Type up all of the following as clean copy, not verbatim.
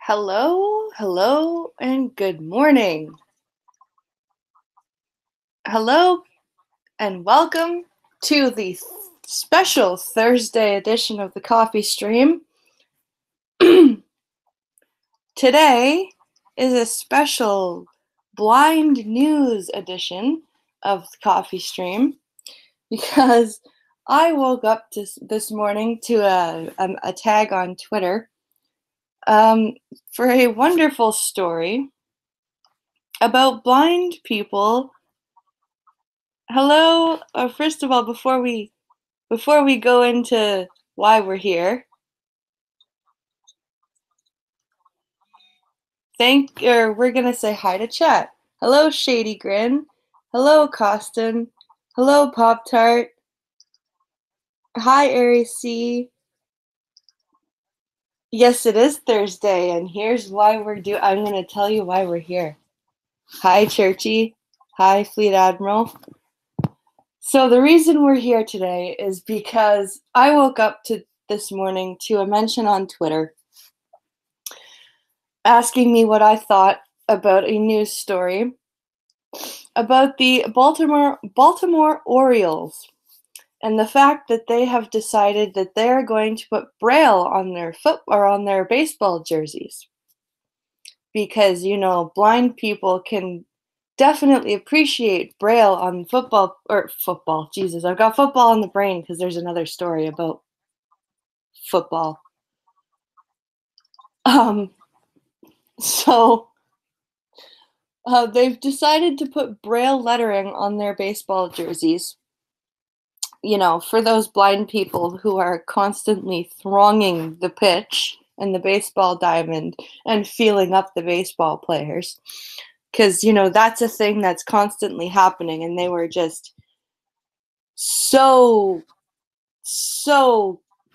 Hello, hello, and good morning. Hello, and welcome to the special Thursday edition of the Coffee Stream. Today is a special blind news edition of the Coffee Stream because I woke up this morning to a tag on Twitter for a wonderful story about blind people. Hello. First of all, before we go into why we're here, we're gonna say hi to chat. Hello, Shady Grin. Hello, Costin. Hello, Pop Tart. Hi, Aries C. Yes, it is Thursday, and here's why I'm gonna tell you why we're here. Hi, Churchy. Hi, Fleet Admiral. So the reason we're here today is because I woke up this morning to a mention on Twitter asking me what I thought about a news story about the Baltimore Orioles and the fact that they have decided that they're going to put Braille on their on their baseball jerseys because blind people can definitely appreciate Braille on football. Jesus, I've got football in the brain because there's another story about football. So they've decided to put Braille lettering on their baseball jerseys, for those blind people who are constantly thronging the pitch and the baseball diamond and feeling up the baseball players. Because, that's a thing that's constantly happening, and they were just so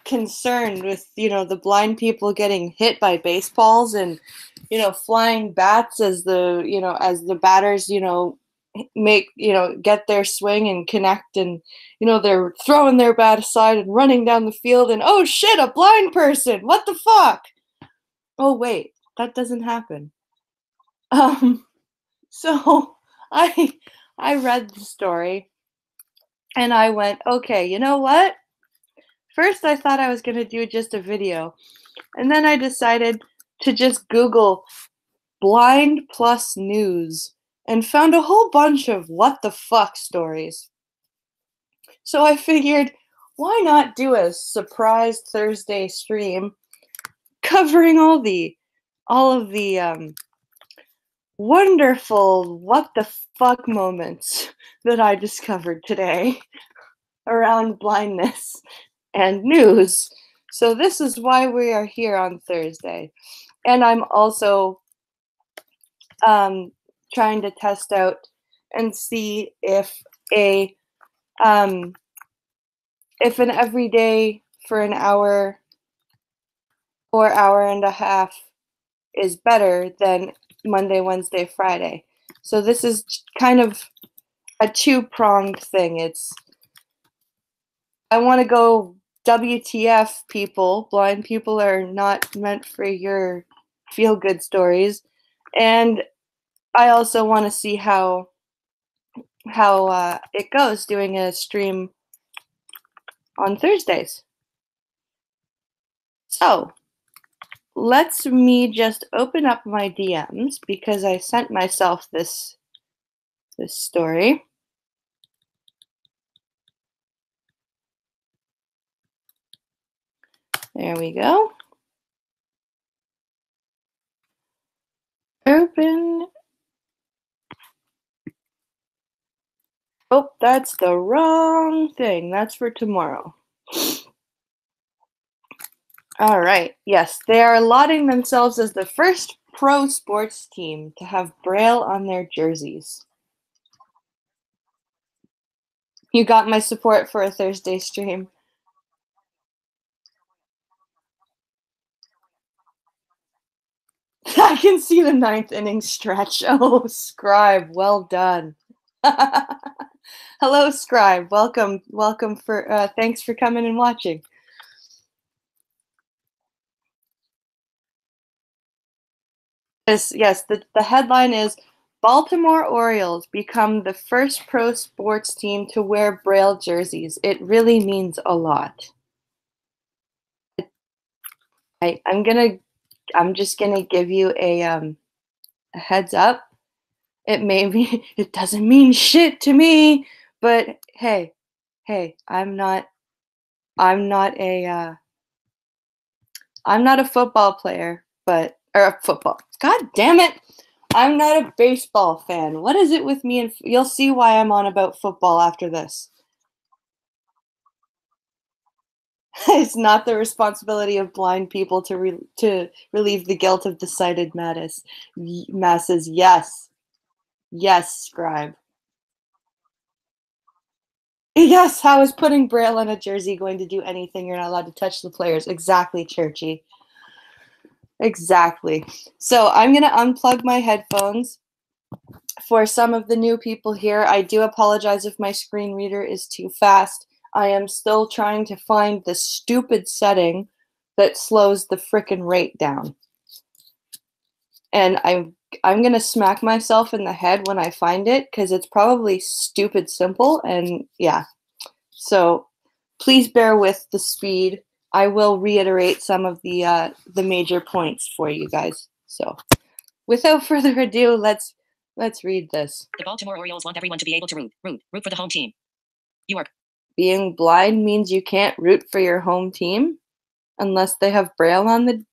concerned with, the blind people getting hit by baseballs and, flying bats as the batters, make get their swing and connect, and they're throwing their bat aside and running down the field, and oh shit, a blind person, what the fuck. Oh wait, that doesn't happen. So I read the story and I went, okay, you know what, first I thought I was going to do just a video, and then I decided to just Google blind plus news and found a whole bunch of what the fuck stories. So I figured, why not do a surprise Thursday stream covering all of the wonderful what the fuck moments that I discovered today around blindness and news. So this is why we are here on Thursday. And I'm also trying to test out and see if an everyday for an hour or hour and a half is better than Monday, Wednesday, Friday. So this is kind of a two-pronged thing. I want to go WTF, people. Blind people are not meant for your feel-good stories. And I also want to see how it goes doing a stream on Thursdays. So let's me just open up my DMs because I sent myself this story. There we go. Open. Oh, that's the wrong thing. That's for tomorrow. All right. Yes, they are lauding themselves as the first pro sports team to have Braille on their jerseys. You got my support for a Thursday stream. I can see the ninth inning stretch. Oh, Scribe, well done. Hello, Scribe. Welcome for thanks for coming and watching. Yes, the headline is Baltimore Orioles become the first pro sports team to wear Braille jerseys. It really means a lot. I, I'm gonna I'm just gonna give you a heads up. It doesn't mean shit to me, but hey, I'm not a I'm not a football player, but or a football. God damn it. I'm not a baseball fan. What is it with me and you'll see why I'm on about football after this. It's not the responsibility of blind people to relieve the guilt of the sighted masses. Yes. Yes, scribe. Yes, how is putting Braille on a jersey going to do anything? You're not allowed to touch the players. Exactly, Churchy. Exactly. So I'm going to unplug my headphones. For some of the new people here, I do apologize if my screen reader is too fast. I am still trying to find the stupid setting that slows the frickin' rate down. And I'm going to smack myself in the head when I find it because it's probably stupid simple and yeah. So please bear with the speed. I will reiterate some of the major points for you guys. So, without further ado, let's read this. The Baltimore Orioles want everyone to be able to root for the home team. York. Being blind means you can't root for your home team unless they have Braille on the.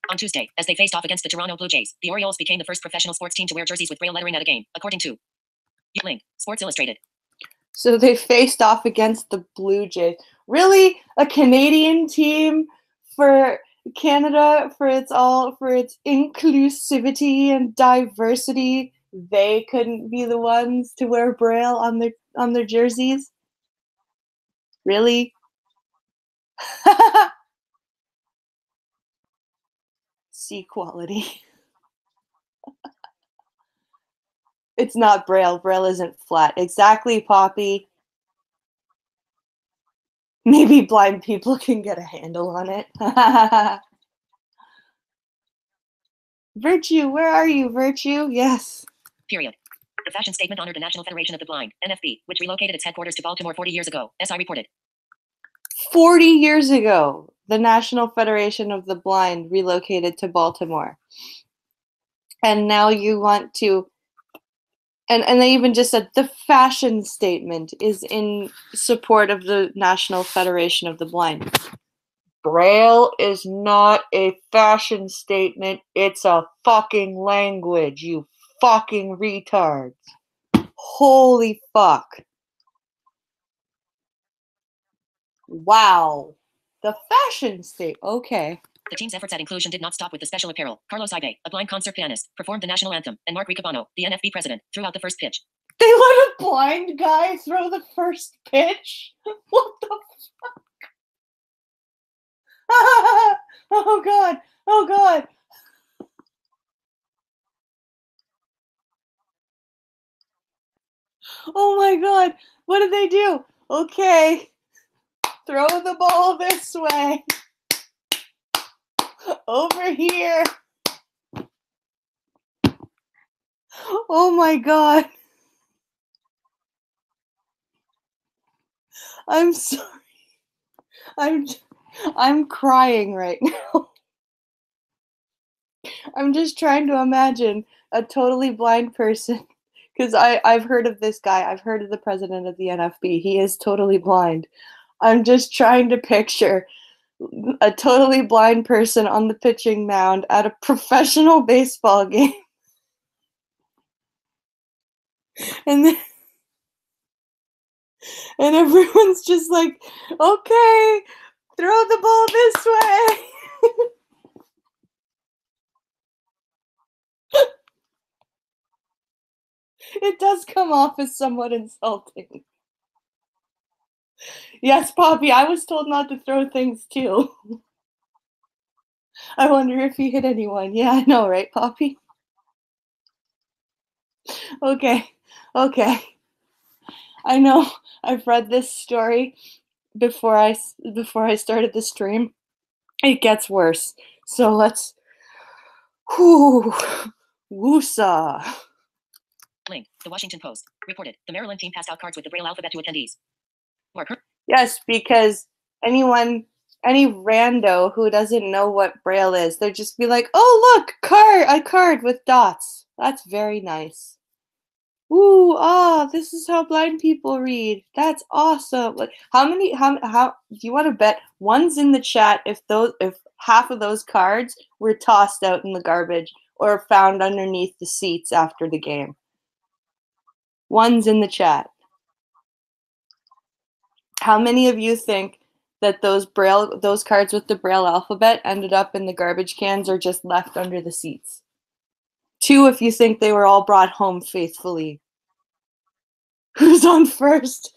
On Tuesday, as they faced off against the Toronto Blue Jays, the Orioles became the first professional sports team to wear jerseys with Braille lettering at a game, according to link Sports Illustrated. So they faced off against the Blue Jays. Really, a Canadian team for Canada for its inclusivity and diversity. They couldn't be the ones to wear Braille on their jerseys. Really? See quality. It's not Braille. Braille isn't flat. Exactly, Poppy. Maybe blind people can get a handle on it. Virtue, where are you, Virtue? Yes. Period. The fashion statement honored the National Federation of the Blind, NFB, which relocated its headquarters to Baltimore 40 years ago, SI reported. 40 years ago, the National Federation of the Blind relocated to Baltimore. And now you want to, and they even just said the fashion statement is in support of the National Federation of the Blind. Braille is not a fashion statement, it's a fucking language, you fucking retards. Holy fuck. Wow. The fashion state. Okay. The team's efforts at inclusion did not stop with the special apparel. Carlos Ibe, a blind concert pianist, performed the national anthem, and Mark Ricabano, the NFB president, threw out the first pitch. They let a blind guy throw the first pitch? What the fuck? Oh god. Oh god. Oh my god. What did they do? Okay. Throw the ball this way. Over here. Oh my god. I'm sorry. I'm crying right now. I'm just trying to imagine a totally blind person because I've heard of this guy. I've heard of the president of the NFB. He is totally blind. I'm just trying to picture a totally blind person on the pitching mound at a professional baseball game. And then, and everyone's just like, okay, throw the ball this way. It does come off as somewhat insulting. Yes, Poppy, I was told not to throw things too. I wonder if he hit anyone. Yeah, I know, right, Poppy? Okay, okay. I know I've read this story before I started the stream. It gets worse. So let's. Whew. Woosa. Link. The Washington Post reported the Maryland team passed out cards with the Braille alphabet to attendees. Yes, because any rando who doesn't know what Braille is, they'd just be like, "Oh, look, a card with dots. That's very nice. Ooh, this is how blind people read. That's awesome." Like, how do you want to bet one's in the chat if half of those cards were tossed out in the garbage or found underneath the seats after the game? One's in the chat. How many of you think that those cards with the Braille alphabet ended up in the garbage cans or just left under the seats? 2 if you think they were all brought home faithfully. Who's on first?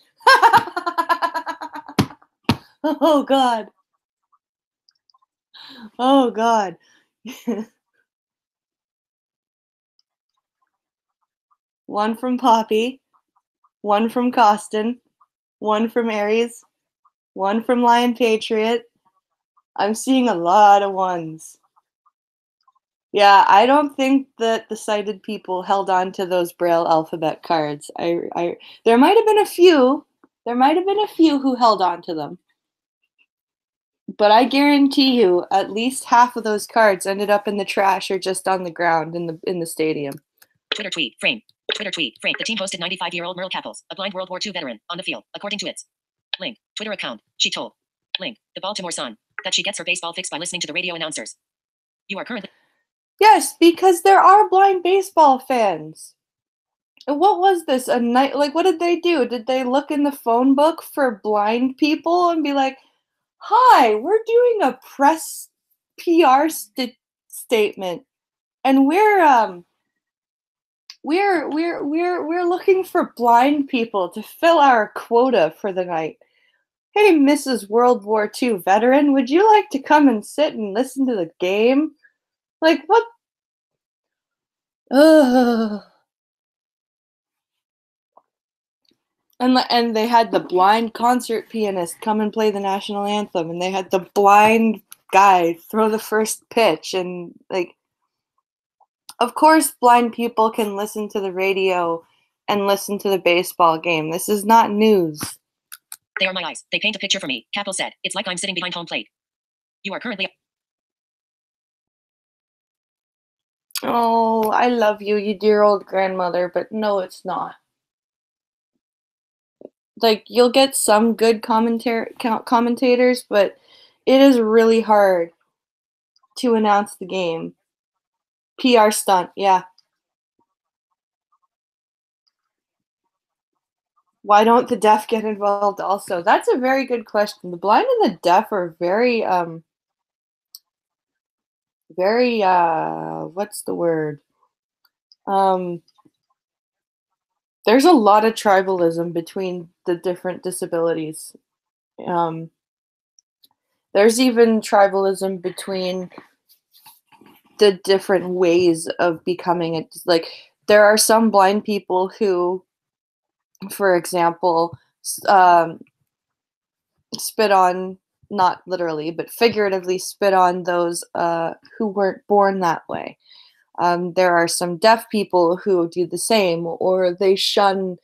Oh God. Oh God. One from Poppy, one from Costin, one from Aries, one from Lion Patriot. I'm seeing a lot of ones. Yeah, I don't think that the sighted people held on to those Braille alphabet cards. There might have been a few. There might have been a few who held on to them. But I guarantee you, at least half of those cards ended up in the trash or just on the ground in the stadium. Twitter tweet frame. Twitter tweet frame. The team posted 95-year-old Merle Kappels, a blind World War II veteran, on the field, according to its link Twitter account. She told link the Baltimore Sun that she gets her baseball fix by listening to the radio announcers. You are currently. Yes, because there are blind baseball fans. What was this? A night? Like, what did they do? Did they look in the phone book for blind people and be like, "Hi, we're doing a press PR statement, and we're looking for blind people to fill our quota for the night. Hey, Mrs. World War II veteran, would you like to come and sit and listen to the game?" Like, what? Ugh. And they had the blind concert pianist come and play the national anthem, and they had the blind guy throw the first pitch, and like, of course, blind people can listen to the radio and listen to the baseball game. This is not news. They are my eyes. They paint a picture for me. Kappel said, "It's like I'm sitting behind home plate. You are currently." Oh, I love you, you dear old grandmother, but no, it's not. Like, you'll get some good commentators, but it is really hard to announce the game. PR stunt, yeah. Why don't the deaf get involved also? That's a very good question. The blind and the deaf are very, what's the word? There's a lot of tribalism between the different disabilities. There's even tribalism between the different ways of becoming it. Like, there are some blind people who, for example, spit on, not literally, but figuratively spit on those who weren't born that way. There are some deaf people who do the same, or they shun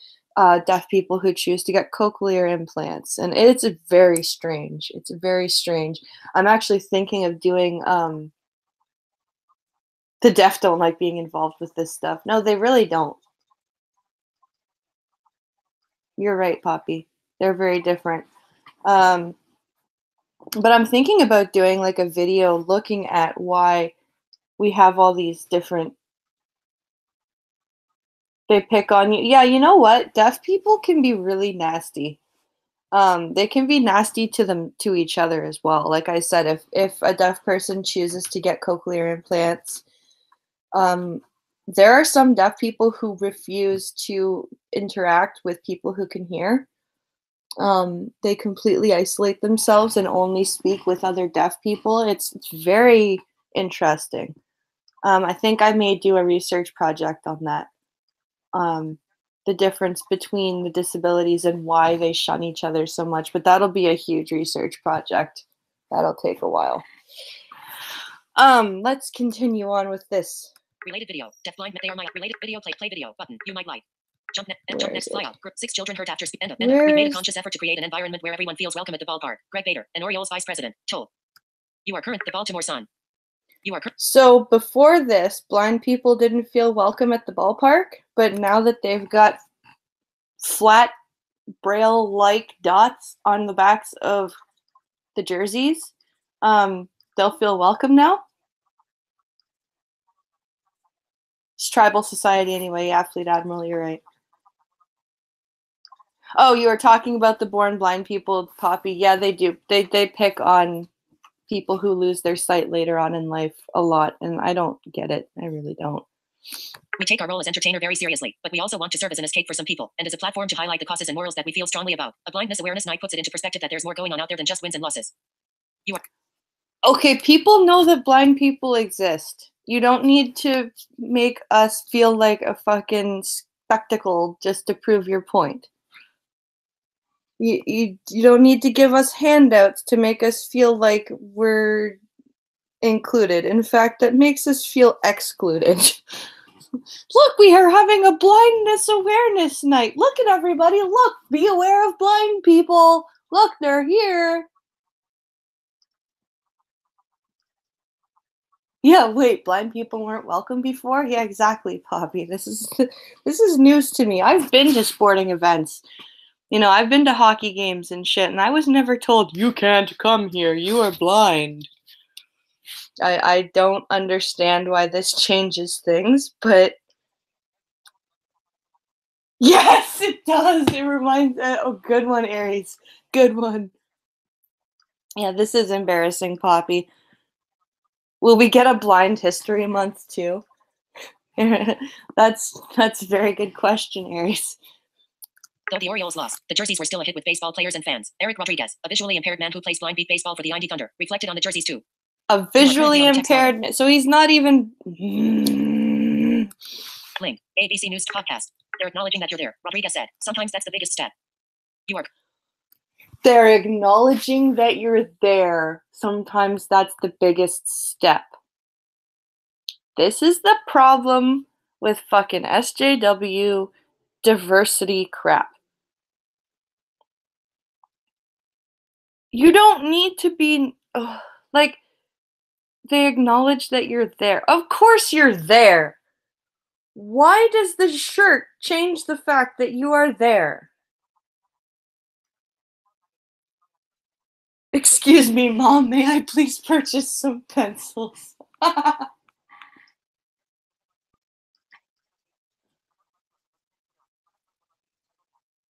deaf people who choose to get cochlear implants, and it's very strange. It's very strange. I'm actually thinking of doing. The deaf don't like being involved with this stuff. No, they really don't. You're right, Poppy. They're very different. But I'm thinking about doing like a video looking at why we have all these different. They pick on you. Yeah, you know what? Deaf people can be really nasty. They can be nasty to each other as well. Like I said, if a deaf person chooses to get cochlear implants, there are some deaf people who refuse to interact with people who can hear. They completely isolate themselves and only speak with other deaf people. It's very interesting. I think I may do a research project on that. The difference between the disabilities and why they shun each other so much, but that'll be a huge research project. That'll take a while. Let's continue on with this. Related video. Deafblind. They are my related video. Play video button. You might like. Jump next. Fly out. 6 children hurt after end of. We made a conscious effort to create an environment where everyone feels welcome at the ballpark. Greg Bader, an Orioles vice president, told. You are current. The Baltimore Sun. You are So before this, blind people didn't feel welcome at the ballpark, but now that they've got flat Braille-like dots on the backs of the jerseys, they'll feel welcome now. It's tribal society anyway. Yeah, Fleet Admiral, you're right. Oh, you were talking about the born blind people, Poppy. Yeah, they do. They pick on people who lose their sight later on in life a lot, and I don't get it. I really don't. We take our role as entertainer very seriously, but we also want to serve as an escape for some people, and as a platform to highlight the causes and morals that we feel strongly about. A blindness awareness night puts it into perspective that there's more going on out there than just wins and losses. You are okay. People know that blind people exist. You don't need to make us feel like a fucking spectacle just to prove your point. You don't need to give us handouts to make us feel like we're included. In fact, that makes us feel excluded. Look, we are having a blindness awareness night. Look at everybody. Look, be aware of blind people. Look, they're here. Yeah, wait, blind people weren't welcome before? Yeah, exactly, Poppy. This is news to me. I've been to sporting events. You know, I've been to hockey games and shit, and I was never told, you can't come here, you are blind. I don't understand why this changes things, but yes, it does. It reminds oh, good one, Aries. Good one. Yeah, this is embarrassing, Poppy. Will we get a blind history month too? That's a very good question, Aries. Though the Orioles lost, the jerseys were still a hit with baseball players and fans. Eric Rodriguez, a visually impaired man who plays blind beat baseball for the Indy Thunder, reflected on the jerseys too. A visually impaired, so he's not even. Link, ABC News podcast. They're acknowledging that you're there. Rodriguez said, sometimes that's the biggest step. You are. They're acknowledging that you're there. Sometimes that's the biggest step. This is the problem with fucking SJW diversity crap. You don't need to be like, they acknowledge that you're there. Of course you're there. Why does the shirt change the fact that you are there? Excuse me, Mom, may I please purchase some pencils?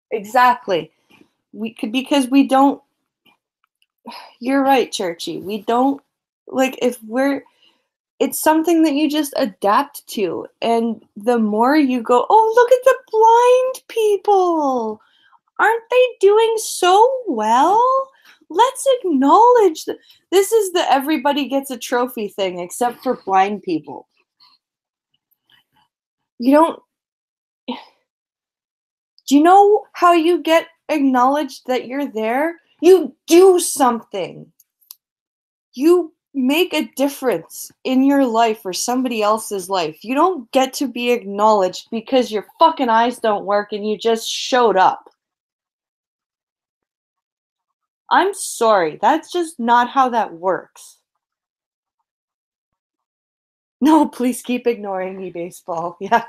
Exactly. Because we don't. You're right, Churchy. We don't, like, it's something that you just adapt to. And the more you go, oh, look at the blind people. Aren't they doing so well? Let's acknowledge that. This is the everybody gets a trophy thing, except for blind people. You don't. Do you know how you get acknowledged that you're there? You do something. You make a difference in your life or somebody else's life. You don't get to be acknowledged because your fucking eyes don't work and you just showed up. I'm sorry. That's just not how that works. No, please keep ignoring me, baseball. Yeah.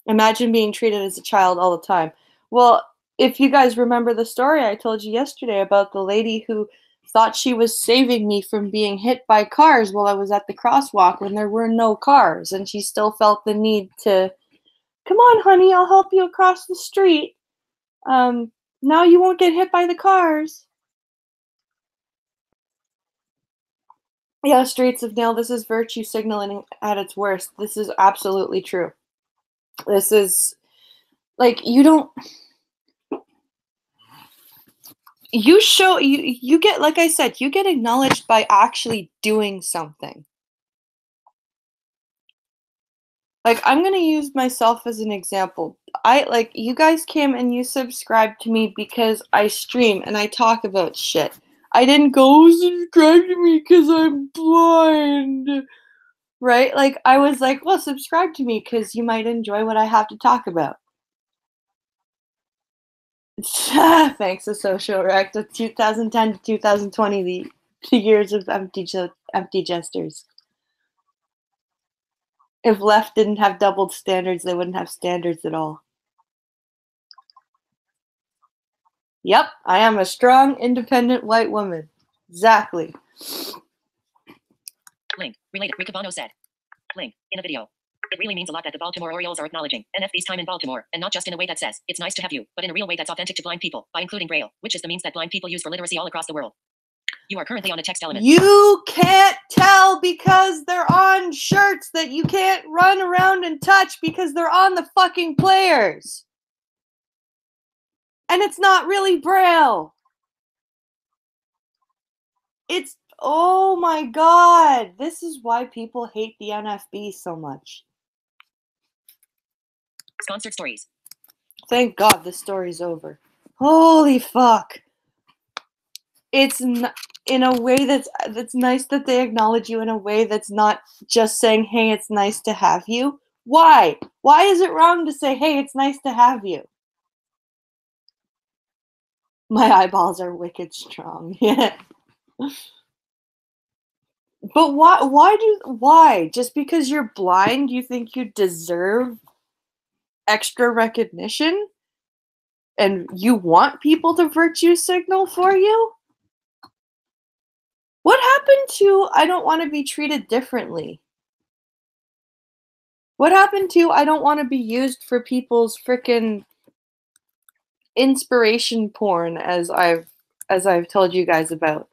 Imagine being treated as a child all the time. Well, if you guys remember the story I told you yesterday about the lady who thought she was saving me from being hit by cars while I was at the crosswalk when there were no cars, and she still felt the need to, come on, honey, I'll help you across the street. Now you won't get hit by the cars. Yeah, Streets of Nail, this is virtue signaling at its worst. This is absolutely true. This is, like, you don't, you get, like I said, you get acknowledged by actually doing something. Like, I'm going to use myself as an example. You guys came and you subscribed to me because I stream and I talk about shit. I didn't go, subscribe to me because I'm blind. Right? Like, I was like, "Well, subscribe to me because you might enjoy what I have to talk about." Thanks to social rect, the 2010 to 2020, the years of empty gestures. If left didn't have double standards, they wouldn't have standards at all. Yep, I am a strong, independent white woman. Exactly. Link. Related. Ricabano said. Link. In a video. It really means a lot that the Baltimore Orioles are acknowledging NFB's time in Baltimore, and not just in a way that says, it's nice to have you, but in a real way that's authentic to blind people, by including Braille, which is the means that blind people use for literacy all across the world. You are currently on a text element. You can't tell because they're on shirts that you can't run around and touch because they're on the fucking players. And it's not really Braille. It's, oh my god. This is why people hate the NFB so much. Sponsored stories. Thank God the story's over. Holy fuck. It's in a way that's nice that they acknowledge you in a way that's not just saying, hey, it's nice to have you. Why? Why is it wrong to say, hey, it's nice to have you? My eyeballs are wicked strong. Yeah. But why? Just because you're blind, you think you deserve extra recognition? And you want people to virtue signal for you? What happened to I don't want to be treated differently? What happened to I don't want to be used for people's frickin' inspiration porn as I've told you guys about?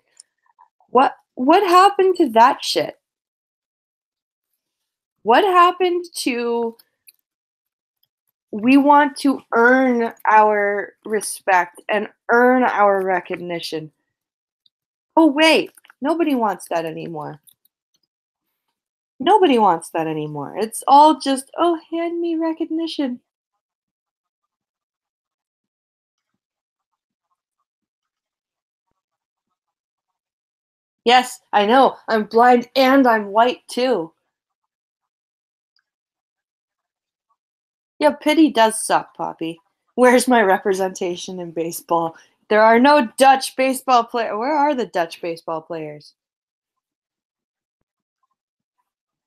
What happened to that shit? What happened to we want to earn our respect and earn our recognition? Oh wait, nobody wants that anymore. Nobody wants that anymore. It's all just, oh, hand me recognition. Yes, I know. I'm blind and I'm white too. Yeah, pity does suck, Poppy. Where's my representation in baseball? There are no Dutch baseball players. Where are the Dutch baseball players?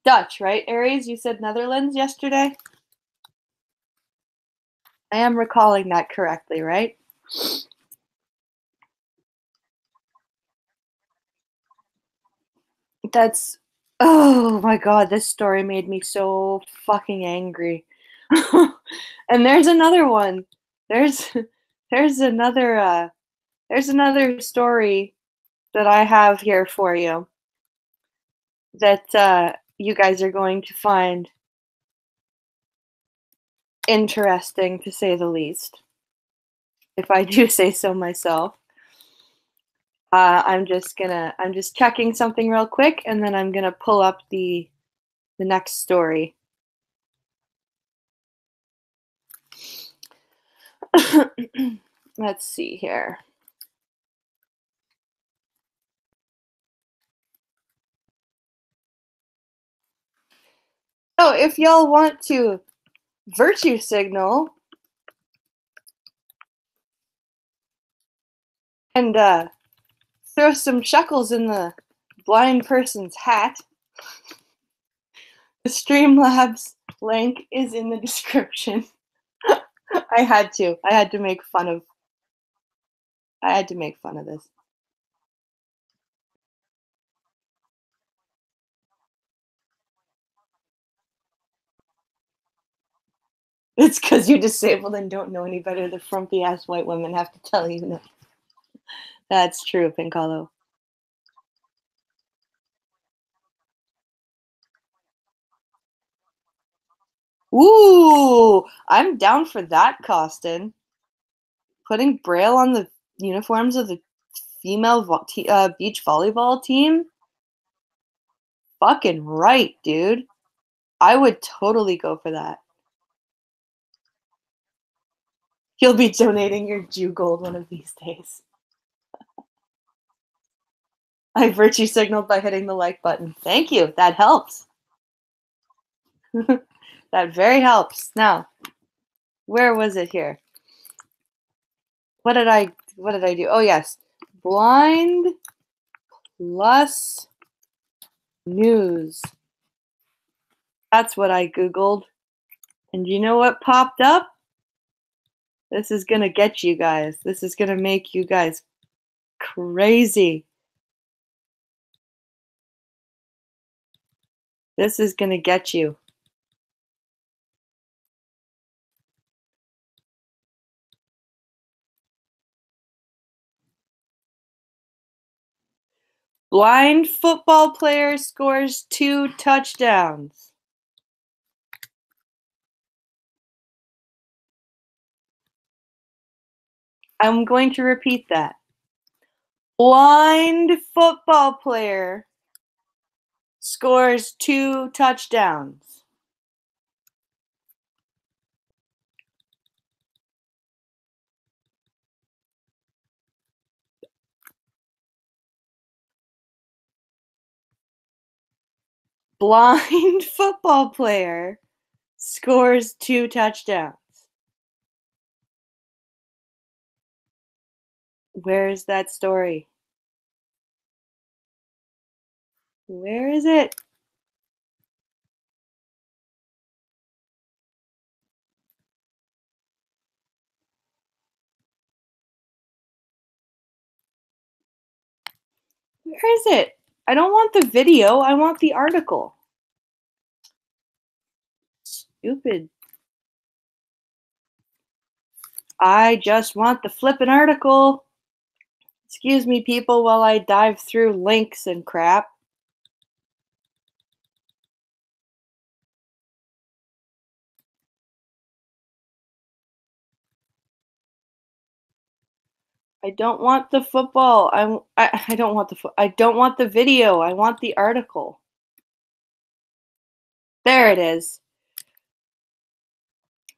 Dutch, right? Aries, you said Netherlands yesterday? I am recalling that correctly, right? That's, oh my god, this story made me so fucking angry. And there's another one. There's there's another there's another story that I have here for you that you guys are going to find interesting, to say the least, if I do say so myself. I'm just checking something real quick, and then I'm gonna pull up the next story. Let's see here. Oh, if y'all want to virtue signal and throw some shekels in the blind person's hat, the Streamlabs link is in the description. I had to make fun of this. It's because you're disabled and don't know any better. The frumpy ass white women have to tell you that. That's true, Pincalo. Ooh, I'm down for that, Costin. Putting Braille on the uniforms of the female beach volleyball team? Fucking right, dude. I would totally go for that. You'll be donating your Jew gold one of these days. I virtue signaled by hitting the like button. Thank you. That helps. That very helps. Now, where was it here? What did I do? Oh yes. Blind plus news. That's what I Googled. And you know what popped up? This is gonna get you guys. This is gonna make you guys crazy. This is gonna get you. Blind football player scores 2 touchdowns. I'm going to repeat that. Blind football player scores 2 touchdowns. Blind football player scores 2 touchdowns. Where's that story? Where is it? Where is it? I don't want the video. I want the article. Stupid. I just want the flippin' article. Excuse me, people, while I dive through links and crap. I don't want the football. I don't want I don't want the video. I want the article. There it is.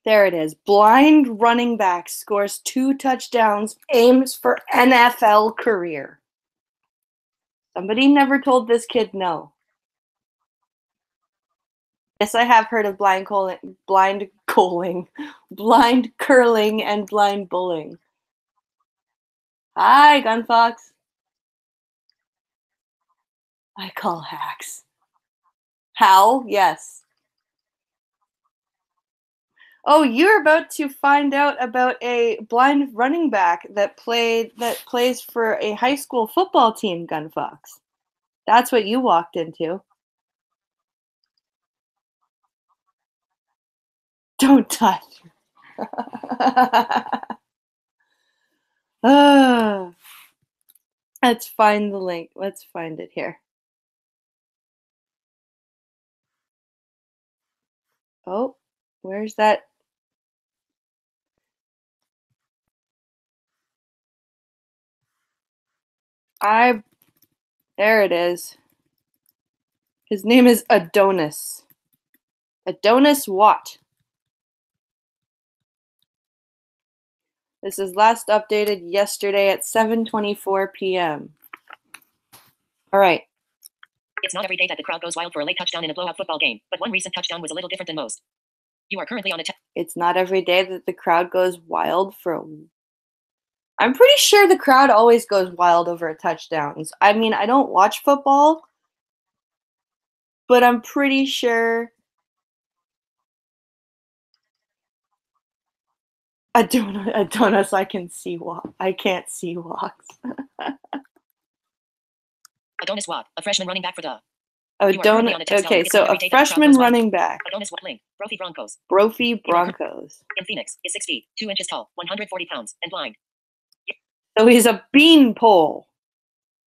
There it is. Blind running back scores 2 touchdowns, aims for NFL career. Somebody never told this kid no. Yes, I have heard of blind curling, and blind bullying. Hi, Gunfox. I call hacks. How? Yes. Oh, you're about to find out about a blind running back that plays for a high school football team, Gunfox. That's what you walked into. Don't touch. Let's find the link. Let's find it here. Oh, where's that? There it is. His name is Adonis. Adonis Watt. This is last updated yesterday at 7:24 p.m. All right. It's not every day that the crowd goes wild for a late touchdown in a blowout football game, but one recent touchdown was a little different than most. You are currently on a It's not every day that the crowd goes wild for a... I'm pretty sure the crowd always goes wild over touchdowns. I mean, I don't watch football, but I'm pretty sure... Adonis, I can't see walks. Adonis Watt, a freshman running back for the... Okay, so a freshman running back. Adonis Watt link. Brophy Broncos. Brophy Broncos. In Phoenix, is 6 feet, 2 inches tall, 140 pounds, and blind. So he's a beanpole.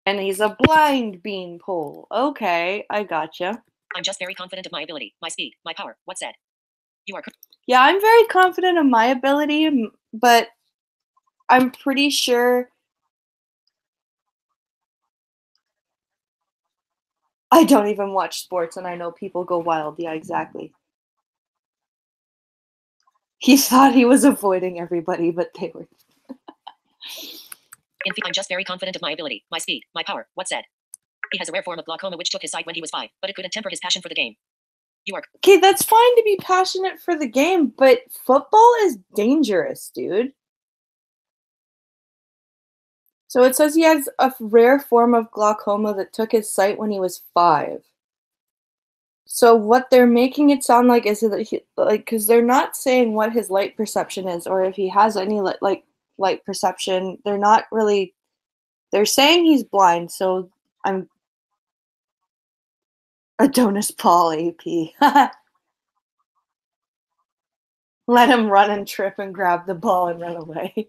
And he's a blind beanpole. Okay, I gotcha. I'm just very confident of my ability, my speed, my power. What said? You are... Yeah, I'm very confident of my ability, but I'm pretty sure... I don't even watch sports, and I know people go wild. Yeah, exactly. He thought he was avoiding everybody, but they were... I'm just very confident of my ability, my speed, my power. What said? He has a rare form of glaucoma which took his sight when he was 5, but it couldn't temper his passion for the game. You are Okay, that's fine to be passionate for the game, but football is dangerous, dude. So it says he has a rare form of glaucoma that took his sight when he was 5. So what they're making it sound like is that he, like, because they're not saying what his light perception is or if he has any light perception. They're not really. They're saying he's blind. So I'm Adonis Paul AP. Let him run and trip and grab the ball and run away.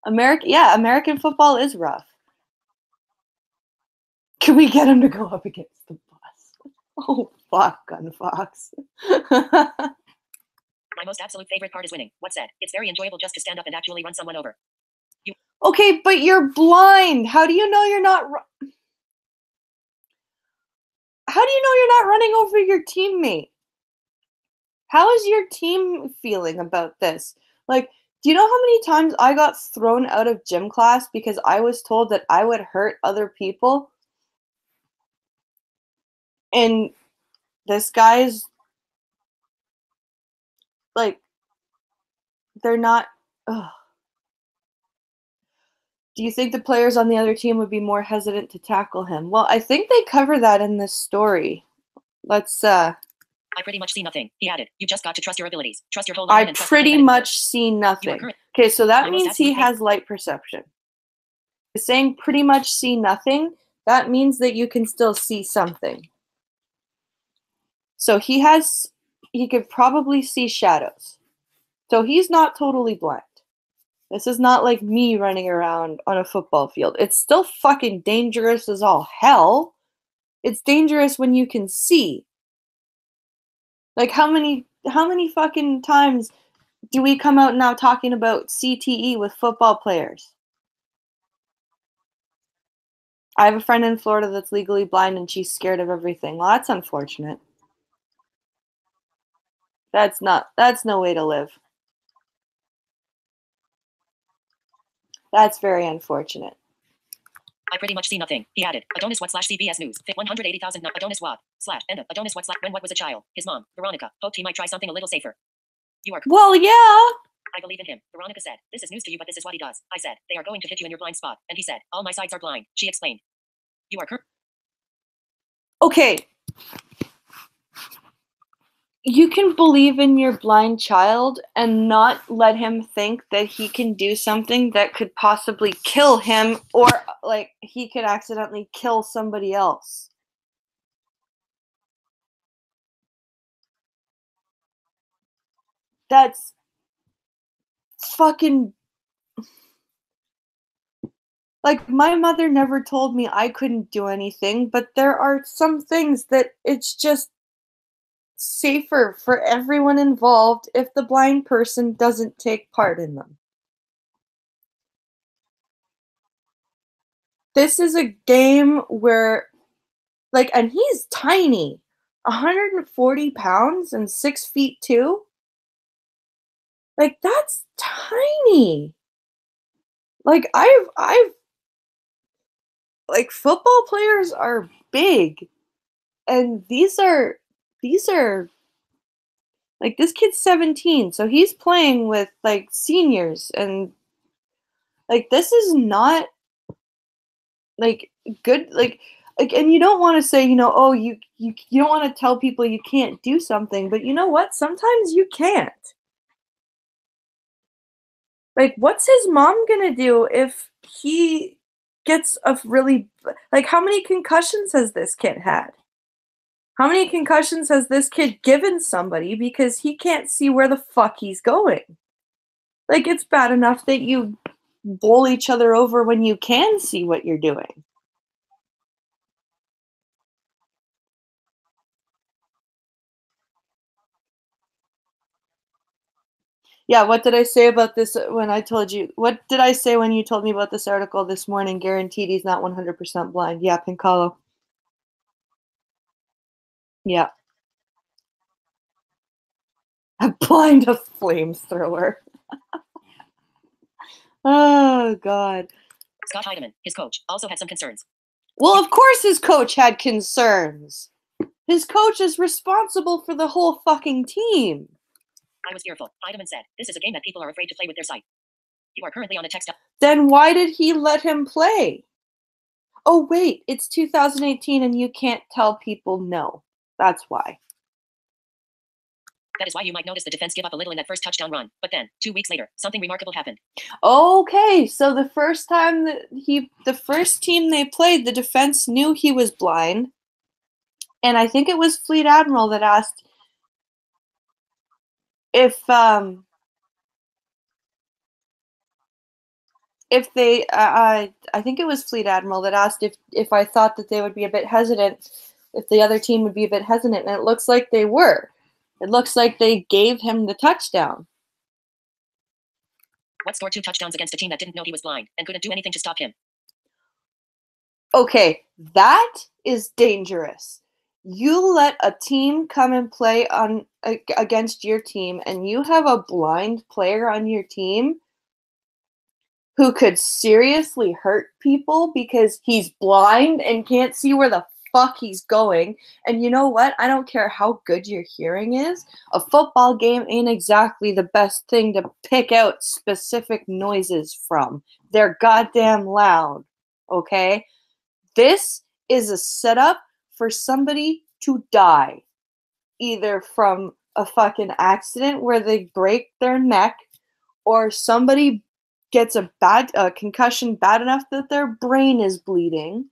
American football is rough. Can we get him to go up against the bus? Oh, fuck, Gun Fox. My most absolute favorite part is winning. What said? It's very enjoyable just to stand up and actually run someone over. Okay, but you're blind. How do you know you're not? How do you know you're not running over your teammate? How is your team feeling about this? Like, do you know how many times I got thrown out of gym class because I was told that I would hurt other people? And this guy's like, they're not. Ugh. Do you think the players on the other team would be more hesitant to tackle him? Well, I think they cover that in this story. Let's I pretty much see nothing. He added, "You just got to trust your abilities. Trust your whole I line and trust the thing pretty that it will." much see nothing. Okay, so that means he has light perception. Saying pretty much see nothing, that means that you can still see something. So he could probably see shadows. So he's not totally blind. This is not like me running around on a football field. It's still fucking dangerous as all hell. It's dangerous when you can see. Like how many fucking times do we come out now talking about CTE with football players? I have a friend in Florida that's legally blind and she's scared of everything. Well, that's unfortunate. That's no way to live. That's very unfortunate. I pretty much see nothing. He added, Adonis what slash CBS News. Fit 180,000 Adonis what slash end of Adonis what slash when what was a child. His mom, Veronica, hoped he might try something a little safer. You are Well, yeah. I believe in him. Veronica said, "This is news to you, but this is what he does." I said, "They are going to hit you in your blind spot." And he said, "All my sides are blind." She explained. You are Okay. You can believe in your blind child and not let him think that he can do something that could possibly kill him or like he could accidentally kill somebody else. That's fucking like my mother never told me I couldn't do anything, but there are some things that it's just safer for everyone involved if the blind person doesn't take part in them. This is a game where, like, and he's tiny, 140 pounds and 6 feet 2. Like, that's tiny. Like, like, football players are big, and these are, like, this kid's 17, so he's playing with, like, seniors, and, like, this is not, like, good, like, and you don't want to say, oh, you don't want to tell people you can't do something, but you know what? Sometimes you can't. Like, what's his mom gonna do if he gets a really, like, how many concussions has this kid had? How many concussions has this kid given somebody because he can't see where the fuck he's going? Like, it's bad enough that you bowl each other over when you can see what you're doing. Yeah, what did I say about this when I told you? What did I say when you told me about this article this morning? Guaranteed he's not 100% blind. Yeah, Pincalo. Yeah. A blind a flamethrower. Oh, God. Scott Heidemann, his coach, also had some concerns. Well, of course his coach had concerns. His coach is responsible for the whole fucking team. I was fearful. Heidemann said, this is a game that people are afraid to play with their sight. You are currently on a text. Then why did he let him play? Oh, wait, it's 2018 and you can't tell people no. That's why. That is why you might notice the defense give up a little in that first touchdown run. But then, 2 weeks later, something remarkable happened. Okay, so the first time the first team they played, the defense knew he was blind. And I think it was Fleet Admiral that asked if they I think it was Fleet Admiral that asked if I thought that they would be a bit hesitant, if the other team would be a bit hesitant, and it looks like they were. It looks like they gave him the touchdown. What scored 2 touchdowns against a team that didn't know he was blind and couldn't do anything to stop him? Okay, that is dangerous. You let a team come and play against your team, and you have a blind player on your team who could seriously hurt people because he's blind and can't see where the fuck he's going. And you know what? I don't care how good your hearing is. A football game ain't exactly the best thing to pick out specific noises from. They're goddamn loud, okay? This is a setup for somebody to die, either from a fucking accident where they break their neck, or somebody gets a concussion bad enough that their brain is bleeding.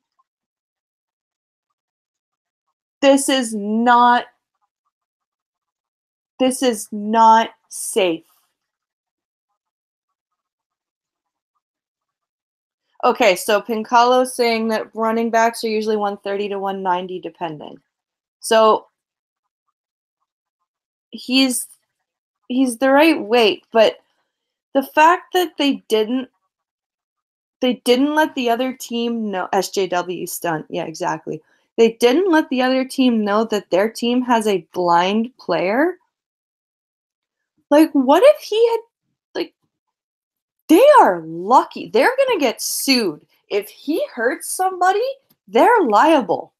This is not safe. Okay, so Pincalo's saying that running backs are usually 130 to 190 depending. So he's the right weight, but the fact that they didn't let the other team know, SJW stunt, yeah, exactly. They didn't let the other team know that their team has a blind player. Like, what if he had, like, they are lucky. They're gonna get sued. If he hurts somebody, they're liable.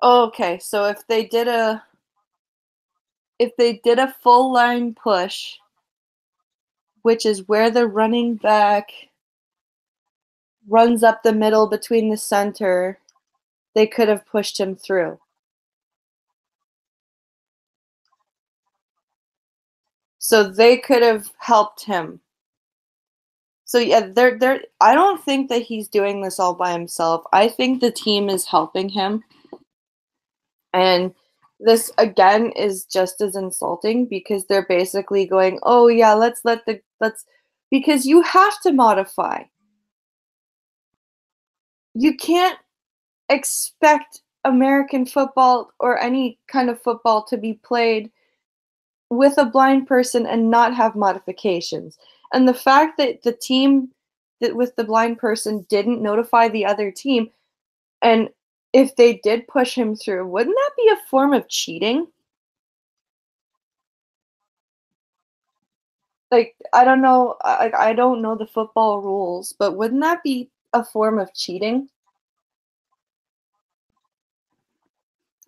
Okay, so if they did a full line push, which is where the running back runs up the middle between the center, they could have pushed him through. So they could have helped him. So yeah, I don't think that he's doing this all by himself. I think the team is helping him. And this again is just as insulting because they're basically going, "Oh yeah, let's because you have to modify. You can't expect American football or any kind of football to be played with a blind person and not have modifications." And the fact that the team that with the blind person didn't notify the other team, and if they did push him through, wouldn't that be a form of cheating? Like, I don't know, I don't know the football rules, but wouldn't that be a form of cheating?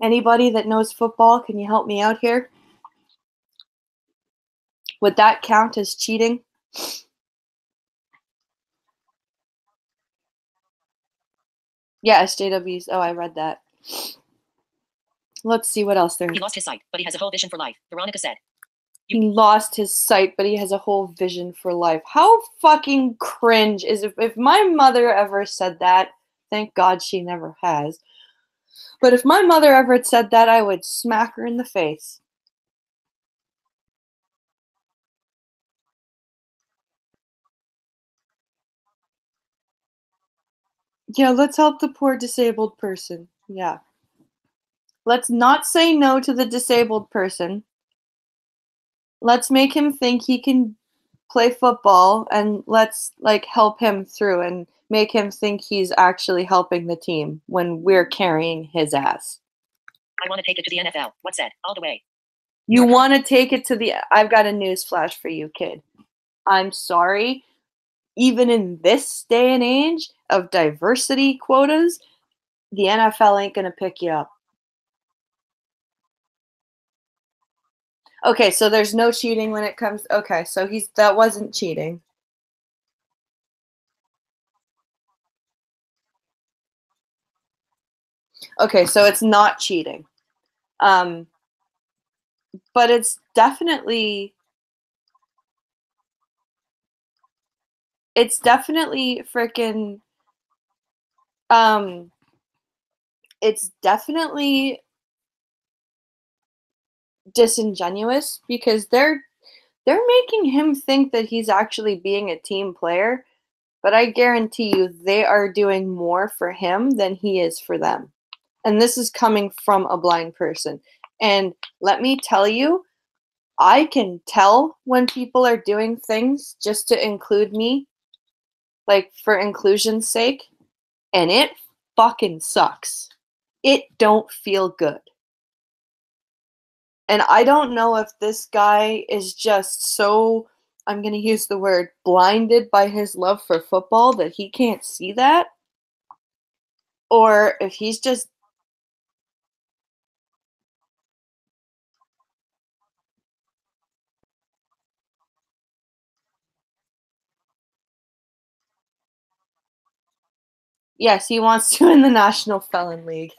Anybody that knows football, can you help me out here? Would that count as cheating? Yeah, SJWs. Oh, I read that. Let's see what else there is. He lost his sight, but he has a whole vision for life, Veronica said. He lost his sight, but he has a whole vision for life. How fucking cringe is if my mother ever said that, thank God she never has. But if my mother ever had said that, I would smack her in the face. Yeah, let's help the poor disabled person. Yeah. Let's not say no to the disabled person. Let's make him think he can play football, and let's like help him through and make him think he's actually helping the team when we're carrying his ass. I want to take it to the NFL. What said? All the way. You want to take it to the I've got a news flash for you, kid. I'm sorry, even in this day and age of diversity quotas, the NFL ain't gonna pick you up. Okay, so there's no cheating when it comes. Okay, so he's that wasn't cheating. Okay, so it's not cheating. Um, but it's definitely freaking um it's definitely disingenuous because they're making him think that he's actually being a team player, but I guarantee you they are doing more for him than he is for them. And this is coming from a blind person. And let me tell you, I can tell when people are doing things just to include me, like for inclusion's sake, and it fucking sucks. It don't feel good. And I don't know if this guy is just so, I'm going to use the word, blinded by his love for football that he can't see that, or if he's just, yes, he wants to in the National Felon League.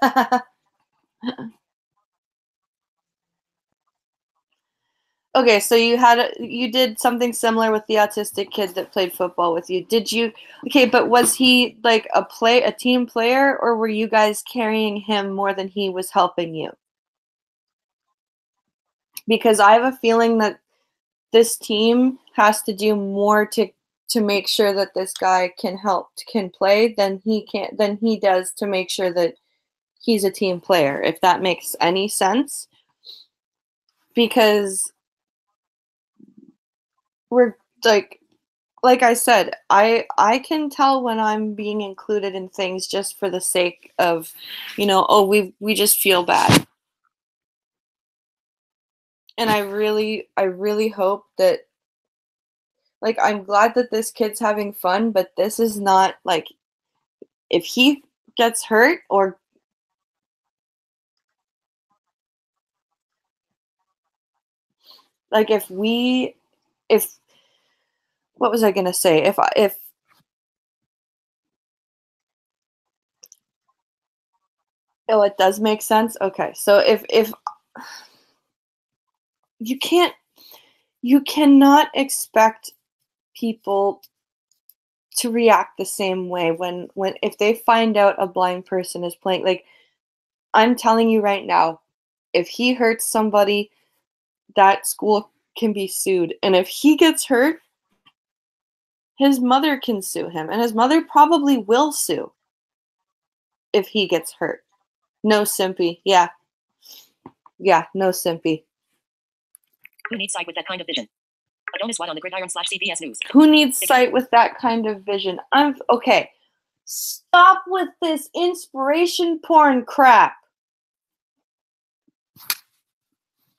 Okay, so you did something similar with the autistic kid that played football with you. Did you Okay, but was he like a team player, or were you guys carrying him more than he was helping you? Because I have a feeling that this team has to do more to make sure that this guy can play than he does to make sure that he's a team player, if that makes any sense. Because we're like I said, I can tell when I'm being included in things just for the sake of, oh, we just feel bad. And I really hope that, like, I'm glad that this kid's having fun, but this is not like, if he gets hurt, or like if what was I going to say? If oh, it does make sense. Okay. So if you can't you cannot expect people to react the same way when if they find out a blind person is playing. Like, I'm telling you right now, if he hurts somebody, that school can be sued. And if he gets hurt, his mother can sue him, and his mother probably will sue if he gets hurt. No simpy. Yeah. Yeah, no simpy. Who needs sight with that kind of vision? Adonis Watt on the gridiron / CBS News. Who needs sight with that kind of vision? I'm okay. Stop with this inspiration porn crap.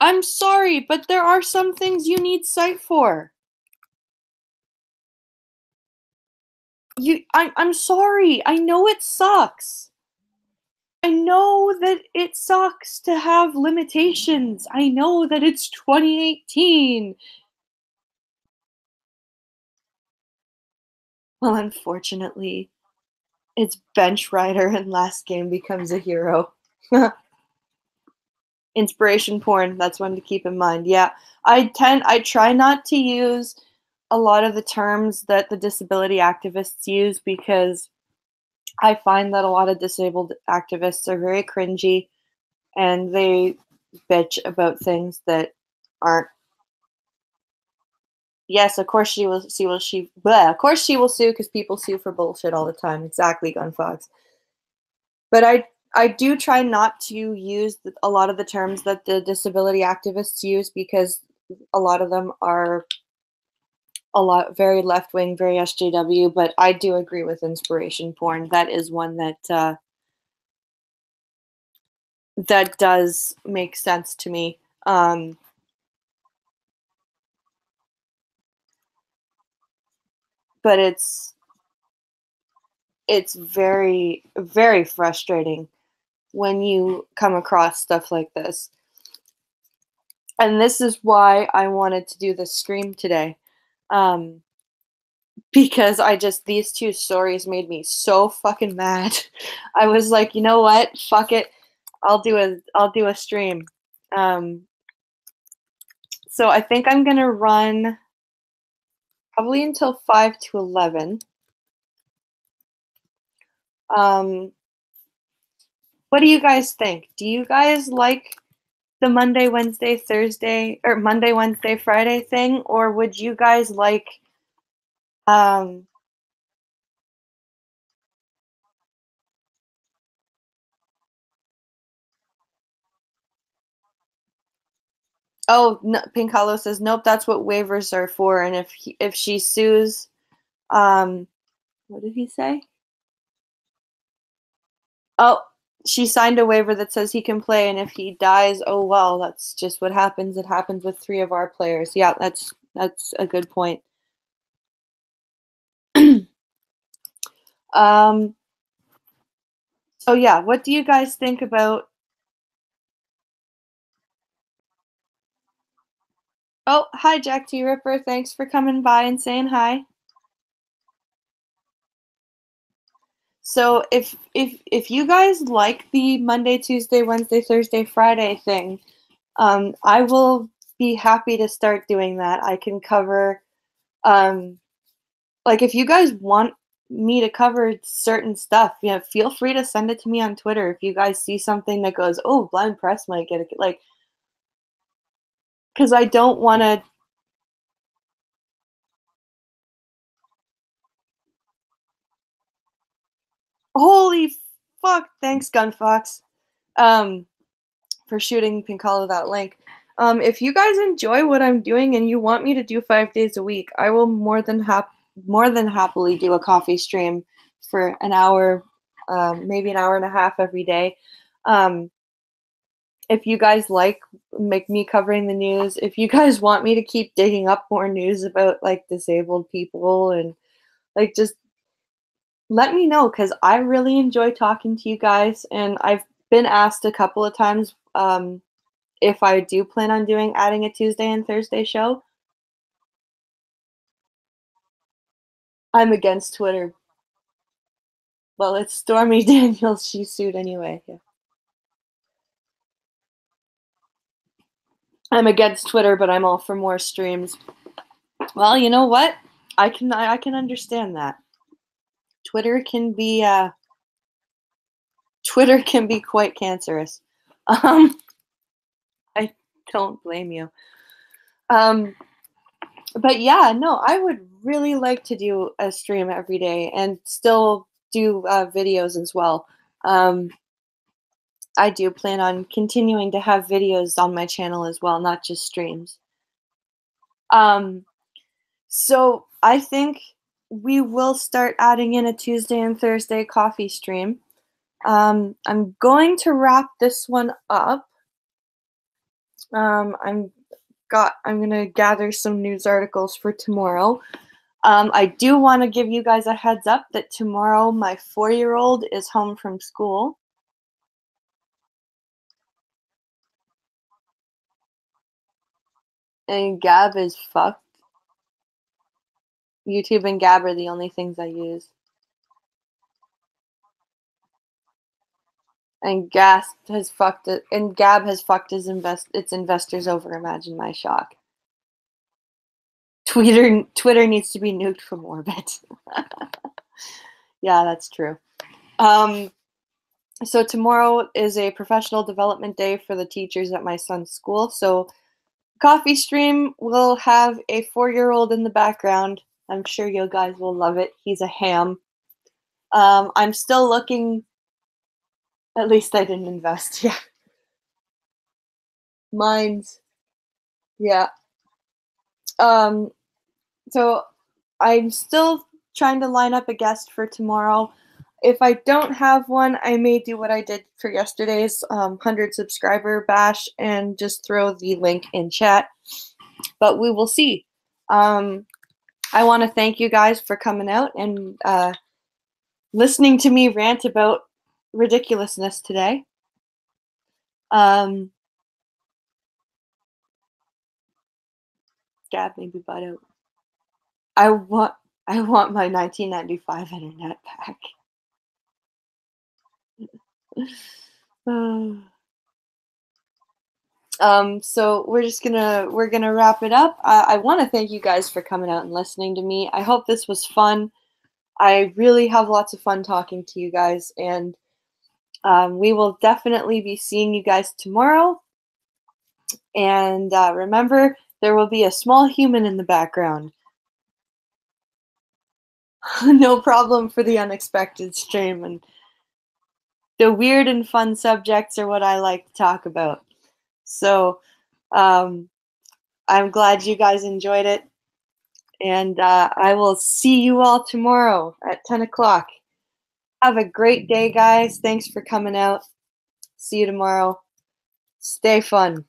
I'm sorry, but there are some things you need sight for. I'm sorry. I know it sucks. I know that it sucks to have limitations. I know that it's 2018. Well, unfortunately, it's bench rider and last game becomes a hero. Inspiration porn, that's one to keep in mind. Yeah, I try not to use a lot of the terms that the disability activists use, because I find that a lot of disabled activists are very cringy, and they bitch about things that aren't. Yes, of course she will. Of course she will sue, because people sue for bullshit all the time. Exactly, Gunfox. But I do try not to use a lot of the terms that the disability activists use, because a lot of them are very left wing, very SJW. But I do agree with inspiration porn. That is one that does make sense to me. but it's very, very frustrating when you come across stuff like this. And this is why I wanted to do this stream today. Because these two stories made me so fucking mad. I was like, you know what? Fuck it. I'll do a stream. So I think I'm gonna run probably until 5 to 11. What do you guys think? Do you guys like the Monday, Wednesday, Thursday, or Monday, Wednesday, Friday thing, or would you guys like Oh, no, Pink Hollow says nope, that's what waivers are for, and if she sues, what did he say? Oh, she signed a waiver that says he can play, and if he dies, oh well, that's just what happens. It happens with 3 of our players. Yeah, that's a good point. So yeah, what do you guys think about? Oh, hi Jack T Ripper. Thanks for coming by and saying hi. So if you guys like the Monday, Tuesday, Wednesday, Thursday, Friday thing, I will be happy to start doing that. I can cover, like if you guys want me to cover certain stuff, feel free to send it to me on Twitter. If you guys see something that goes, oh, Blind Press might get it, like, because I don't want to. Holy fuck! Thanks, Gunfox, for shooting Pinkala that link. If you guys enjoy what I'm doing and you want me to do 5 days a week, I will more than happily do a coffee stream for an hour, maybe an hour and a half every day. If you guys like me covering the news, if you guys want me to keep digging up more news about like disabled people and like just let me know, because I really enjoy talking to you guys, and I've been asked a couple of times if I do plan on adding a Tuesday and Thursday show. I'm against Twitter. Well, it's Stormy Daniels. She sued anyway. Yeah. I'm against Twitter, but I'm all for more streams. Well, you know what? I can understand that. Twitter can be quite cancerous. I don't blame you. But yeah, no, I would really like to do a stream every day and still do videos as well. I do plan on continuing to have videos on my channel as well, not just streams. So I think we will start adding in a Tuesday and Thursday coffee stream. I'm going to wrap this one up. I'm gonna gather some news articles for tomorrow. I do want to give you guys a heads up that tomorrow my 4-year-old is home from school. And Gab is fucked. YouTube and Gab are the only things I use. And Gab has fucked it, and Gab has fucked its investors over. Imagine my shock. Twitter needs to be nuked from orbit. Yeah, that's true. So tomorrow is a professional development day for the teachers at my son's school. So coffee stream will have a 4-year-old in the background. I'm sure you guys will love it. He's a ham. I'm still looking. At least I didn't invest. Yeah. Mine's. Yeah. So I'm still trying to line up a guest for tomorrow. If I don't have one, I may do what I did for yesterday's 100 subscriber bash and just throw the link in chat. But we will see. I want to thank you guys for coming out and listening to me rant about ridiculousness today. Um, Gab, maybe butt out. I want I want my 1995 internet back. So we're gonna wrap it up. I want to thank you guys for coming out and listening to me. I hope this was fun. I really have lots of fun talking to you guys, and we will definitely be seeing you guys tomorrow. And remember, there will be a small human in the background. No problem for the unexpected stream, and the weird and fun subjects are what I like to talk about. So um, I'm glad you guys enjoyed it, and I will see you all tomorrow at 10 o'clock. Have a great day, guys. Thanks for coming out. See you tomorrow. Stay fun.